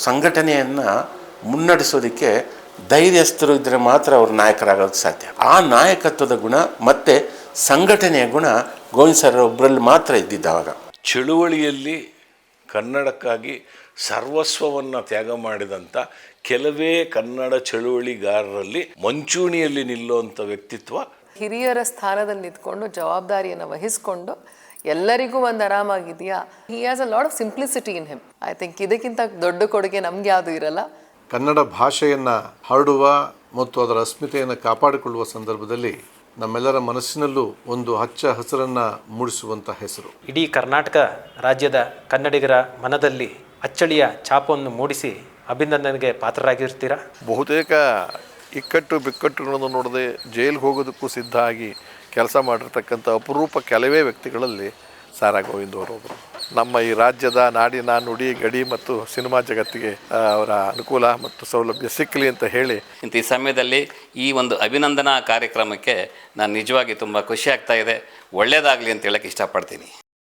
ಸಂಘಟನೆಯನ್ನು ಮುನ್ನಡೆಸೋದಕ್ಕೆ ಧೈರ್ಯಸ್ಥರು ಇದ್ದರೆ ಮಾತ್ರ ಅವರು ನಾಯಕರಾಗೋದು ಸಾಧ್ಯ. ಆ ನಾಯಕತ್ವದ ಗುಣ ಮತ್ತು ಸಂಘಟನೆಯ ಗುಣ ಗೋವಿಂದ ಸರ್ ಒಬ್ಬರಲ್ಲಿ ಮಾತ್ರ ಇದ್ದಿದ್ದಾವಾಗ. ಚಳುವಳಿಯಲ್ಲಿ ಕನ್ನಡಕ್ಕಾಗಿ ಸರ್ವಸ್ವವನ್ನು ತ್ಯಾಗ ಮಾಡಿದಂಥ ಕೆಲವೇ ಕನ್ನಡ ಚಳುವಳಿಗಾರರಲ್ಲಿ ಮಂಚೂಣಿಯಲ್ಲಿ ನಿಲ್ಲುವಂಥ ವ್ಯಕ್ತಿತ್ವ. ಹಿರಿಯರ ಸ್ಥಾನದಲ್ಲಿ ನಿಂತ್ಕೊಂಡು ಜವಾಬ್ದಾರಿಯನ್ನು ವಹಿಸ್ಕೊಂಡು ಎಲ್ಲರಿಗೂ ಒಂದು ಆರಾಮಾಗಿದೆಯಾ. He has a lot of simplicity in him. I think ಇದಕ್ಕಿಂತ ದೊಡ್ಡ ಕೊಡುಗೆ ನಮ್ಗೆ ಯಾವುದು ಇರಲ್ಲ. ಕನ್ನಡ ಭಾಷೆಯನ್ನು ಹರಡುವ ಮತ್ತು ಅದರ ಅಸ್ಮಿತೆಯನ್ನು ಕಾಪಾಡಿಕೊಳ್ಳುವ ಸಂದರ್ಭದಲ್ಲಿ ನಮ್ಮೆಲ್ಲರ ಮನಸ್ಸಿನಲ್ಲೂ ಒಂದು ಹಚ್ಚ ಹಸಿರನ್ನು ಮೂಡಿಸುವಂಥ ಹೆಸರು. ಇಡೀ ಕರ್ನಾಟಕ ರಾಜ್ಯದ ಕನ್ನಡಿಗರ ಮನದಲ್ಲಿ ಅಚ್ಚಳಿಯ ಛಾಪವನ್ನು ಮೂಡಿಸಿ ಅಭಿನಂದನೆಗೆ ಪಾತ್ರರಾಗಿರ್ತೀರಾ. ಬಹುತೇಕ ಇಕ್ಕಟ್ಟು ಬಿಕ್ಕಟ್ಟುಗಳನ್ನು ನೋಡದೆ ಜೈಲಿಗೆ ಹೋಗೋದಕ್ಕೂ ಸಿದ್ಧ ಆಗಿ ಕೆಲಸ ಮಾಡಿರ್ತಕ್ಕಂಥ ಅಪರೂಪ ಕೆಲವೇ ವ್ಯಕ್ತಿಗಳಲ್ಲಿ ಸಾರಾ ಗೋವಿಂದ ಅವರೊಬ್ಬರು. ನಮ್ಮ ಈ ರಾಜ್ಯದ ನಾಡಿನ ನುಡಿ ಗಡಿ ಮತ್ತು ಸಿನಿಮಾ ಜಗತ್ತಿಗೆ ಅವರ ಅನುಕೂಲ ಮತ್ತು ಸೌಲಭ್ಯ ಸಿಕ್ಕಲಿ ಅಂತ ಹೇಳಿ ಇಂಥ ಈ ಸಮಯದಲ್ಲಿ ಈ ಒಂದು ಅಭಿನಂದನಾ ಕಾರ್ಯಕ್ರಮಕ್ಕೆ ನಾನು ನಿಜವಾಗಿ ತುಂಬ ಖುಷಿ ಆಗ್ತಾ ಇದೆ. ಒಳ್ಳೆಯದಾಗಲಿ ಅಂತ ಹೇಳಕ್ಕೆ ಇಷ್ಟಪಡ್ತೀನಿ.